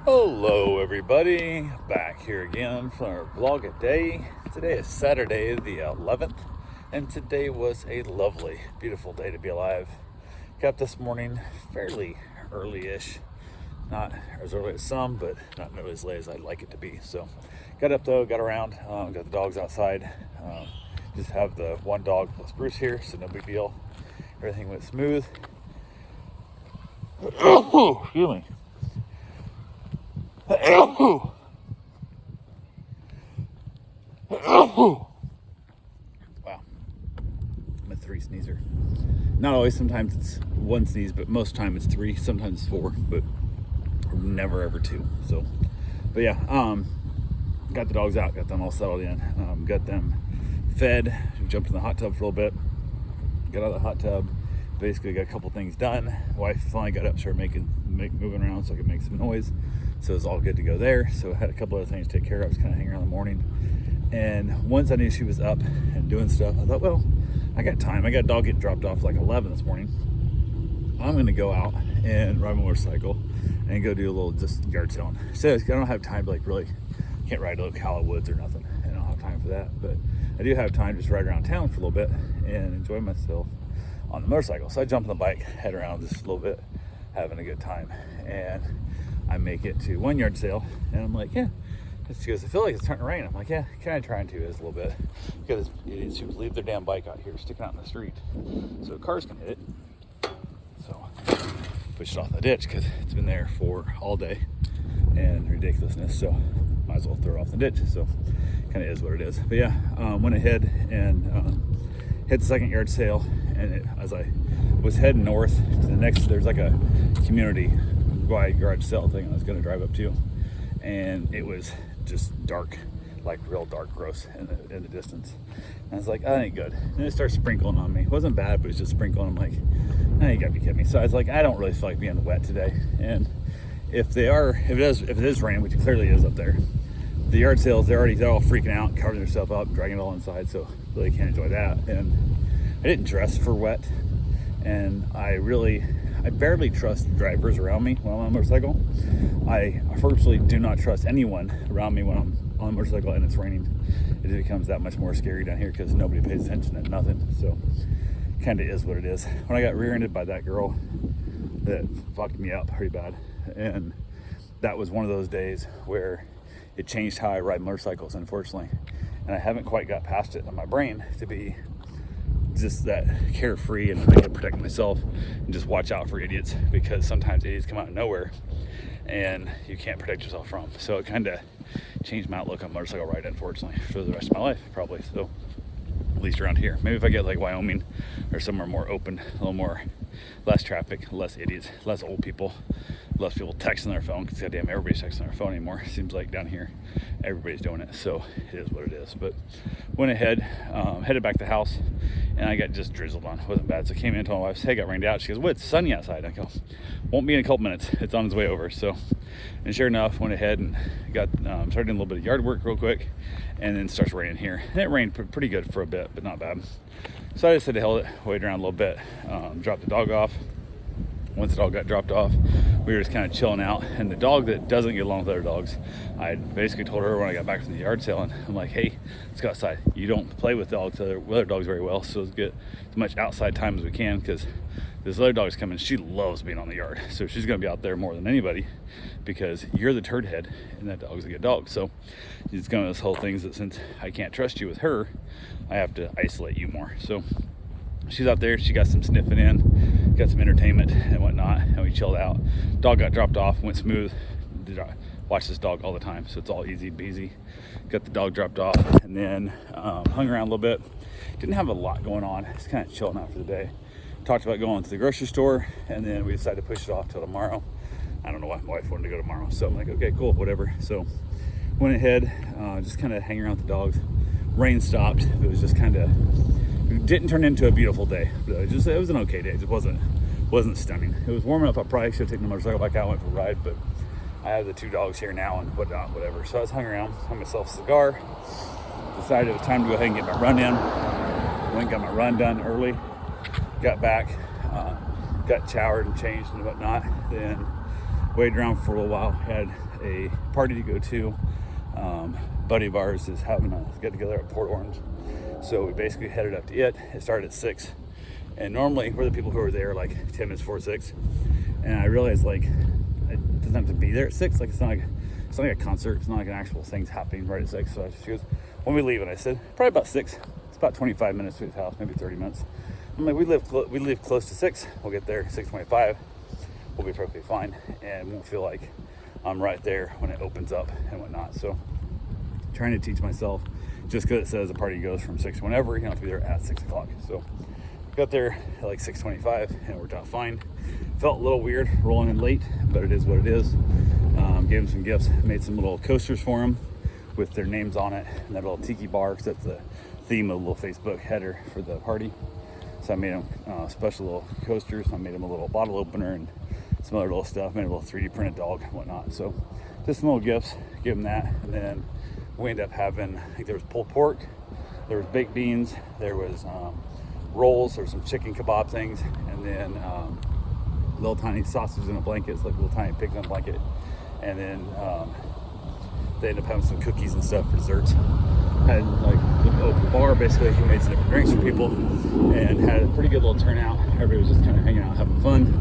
Hello everybody, back here again for our vlog a day. Today is Saturday the 11th, and today was a lovely, beautiful day to be alive. Got up this morning fairly early-ish, not as early as some, but not nearly as late as I'd like it to be. So got up though, got around, got the dogs outside. Just have the one dog plus Bruce here, so no big deal. Everything went smooth. Excuse me. Wow, I'm a three sneezer. Not always, sometimes it's one sneeze, but most time it's three, sometimes it's four, but never ever two. So, but yeah, got the dogs out, got them all settled in, got them fed, jumped in the hot tub for a little bit, got out of the hot tub, basically got a couple things done. Wife finally got up, started moving around so I could make some noise. So it was all good to go there. So I had a couple other things to take care of. I was kind of hanging around in the morning. And once I knew she was up and doing stuff, I thought, well, I got time. I got a dog getting dropped off like 11 this morning. I'm going to go out and ride my motorcycle and go do a little just yard selling. So I don't have time to really, can't ride to Ocala Woods or nothing. I don't have time for that. But I do have time to just ride around town for a little bit and enjoy myself on the motorcycle. So I jump on the bike, head around just a little bit, having a good time. And I make it to one yard sale, and I'm like, yeah. She goes, I feel like it's starting to rain. I'm like, yeah, kind of trying to is a little bit. Because idiots who leave their damn bike out here sticking out in the street, so cars can hit it. So push it off the ditch because it's been there for all day and ridiculousness. So might as well throw it off the ditch. So kind of is what it is. But yeah, went ahead and hit the second yard sale, and as I was heading north to the next, there's like a community wide garage sale thing I was going to drive up to, and it was just dark, like real dark, gross in the distance. And I was like, that ain't good. And it started sprinkling on me. It wasn't bad, but it was just sprinkling. I'm like, nah, you gotta be kidding me. So I was like, I don't really feel like being wet today. And if it is raining, which it clearly is up there, the yard sales, they're all freaking out, covering themselves up, dragging it all inside, so really can't enjoy that. And I didn't dress for wet, and I barely trust drivers around me when I'm on a motorcycle. I virtually do not trust anyone around me when I'm on a motorcycle and it's raining. It becomes that much more scary down here because nobody pays attention to nothing. So kind of is what it is. When I got rear-ended by that girl, that fucked me up pretty bad. And that was one of those days where it changed how I ride motorcycles, unfortunately. And I haven't quite got past it in my brain to be just that carefree, and I can protect myself and just watch out for idiots, because sometimes idiots come out of nowhere and you can't protect yourself from. So it kind of changed my outlook on motorcycle riding, unfortunately, for the rest of my life, probably. So at least around here. Maybe if I get like Wyoming or somewhere more open, a little more, less traffic, less idiots, less old people, less people texting their phone, because goddamn everybody's texting their phone anymore. It seems like down here everybody's doing it, so it is what it is. But went ahead, headed back to the house, and I got just drizzled on. It wasn't bad. So I came in and told my wife, hey, it got rained out. She goes, well, it's sunny outside. I go, won't be in a couple minutes. It's on its way over. So, and sure enough, went ahead and got started doing a little bit of yard work real quick, and then it starts raining here. And it rained pretty good for a bit, but not bad. So I just had to hold it, wait around a little bit, dropped the dog off. Once the dog got dropped off, we were just kind of chilling out. And the dog that doesn't get along with other dogs, I basically told her when I got back from the yard sale, and I'm like, hey, let's go outside. You don't play with other dogs very well, so let's get as much outside time as we can, because this other dog's coming. She loves being on the yard, so she's going to be out there more than anybody, because you're the turd head and that dog's a good dog. So it's kind of this whole thing that since I can't trust you with her, I have to isolate you more. So she's out there, she got some sniffing in, got some entertainment and whatnot, and we chilled out. Dog got dropped off, went smooth. Watch this dog all the time, so it's all easy peasy. Got the dog dropped off, and then hung around a little bit. Didn't have a lot going on, just kind of chilling out for the day. Talked about going to the grocery store, and then we decided to push it off till tomorrow. I don't know why my wife wanted to go tomorrow, so I'm like, okay, cool, whatever. So went ahead, just kind of hanging around with the dogs. Rain stopped. It was just kind of, it didn't turn into a beautiful day, but it was an okay day. It just wasn't stunning. It was warm enough. I probably should have taken the motorcycle back out, went for a ride, but I have the two dogs here now and whatnot, whatever. So I was hung around, had myself a cigar, decided it was time to go ahead and get my run in. Went and got my run done early, got back, got showered and changed and whatnot, then waited around for a little while. Had a party to go to. Buddy of ours is having a get together at Port Orange, so we basically headed up to it. It started at 6, and normally we're the people who are there like 10 minutes before 6. And I realized like it doesn't have to be there at 6. Like it's not like a concert. It's not like an actual thing's happening right at 6. So she goes, when we leave, and I said probably about 6. It's about 25 minutes to his house, maybe 30 minutes. I'm like, we live close to 6. We'll get there 6:25. We'll be perfectly fine, and won't feel like I'm right there when it opens up and whatnot. So trying to teach myself, just because it says the party goes from 6 whenever, you don't have to be there at 6 o'clock. So got there at like 6:25 and it worked out fine. Felt a little weird rolling in late, but it is what it is. Gave him some gifts, made some little coasters for him with their names on it, and that little tiki bar, because that's the theme of the little Facebook header for the party. So I made him special little coasters. I made him a little bottle opener and some other little stuff. Made a little 3D printed dog and whatnot. So just some little gifts, give him that. And then we ended up having, I think there was pulled pork, there was baked beans, there was rolls, there was some chicken kebab things, and then little tiny sausages in a blanket. It's like little tiny pigs in a blanket. And then they ended up having some cookies and stuff for desserts. Had like the open bar, basically. He made some different drinks for people and had a pretty good little turnout. Everybody was just kind of hanging out, having fun,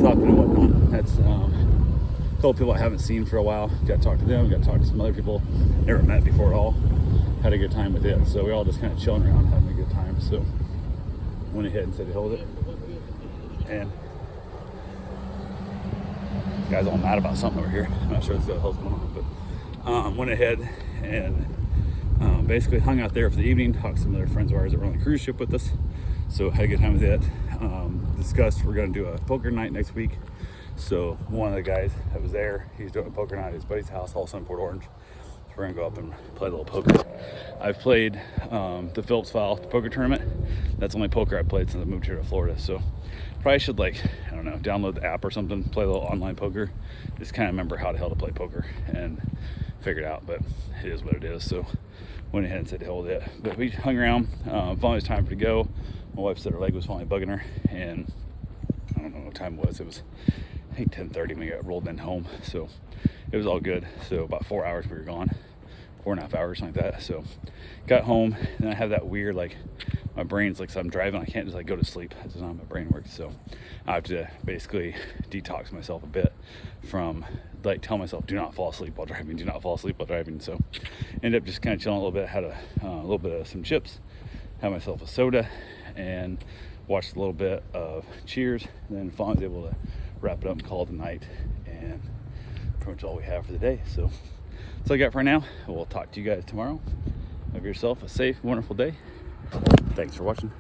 talking and whatnot. That's a couple people I haven't seen for a while. Got to talk to them, got to talk to some other people never met before at all. Had a good time with it. So we all just kind of chilling around, having a good time. So went ahead and said to hold it. And this guy's all mad about something over here. I'm not sure what the hell's going on, but went ahead and basically hung out there for the evening, talked to some other friends of ours that were on the cruise ship with us. So had a good time with it. Discussed we're going to do a poker night next week. So one of the guys that was there, he's doing a poker night at his buddy's house, also in Port Orange. So we're gonna go up and play a little poker. I've played the Phillips File poker tournament. That's the only poker I've played since I moved here to Florida. So probably should, like, I don't know, download the app or something, play a little online poker. Just kind of remember how the hell to play poker and figure it out, but it is what it is. So went ahead and said to hold it. But we hung around. Finally it was time for to go. My wife said her leg was finally bugging her, and I don't know what time it was. It was, I think, 10:30 when we got rolled in home. So it was all good. So about 4 hours we were gone, 4.5 hours, like that. So got home, and I have that weird, like, my brain's like, so I'm driving, I can't just like go to sleep. That's just not how my brain works. So I have to basically detox myself a bit from, like, tell myself, do not fall asleep while driving, do not fall asleep while driving. So ended up just kind of chilling a little bit, had a little bit of some chips, had myself a soda, and watched a little bit of Cheers. And then finally was able to wrap it up and call it a night, and pretty much all we have for the day. So that's all I got for now. We'll talk to you guys tomorrow. Have yourself a safe, wonderful day. Thanks for watching.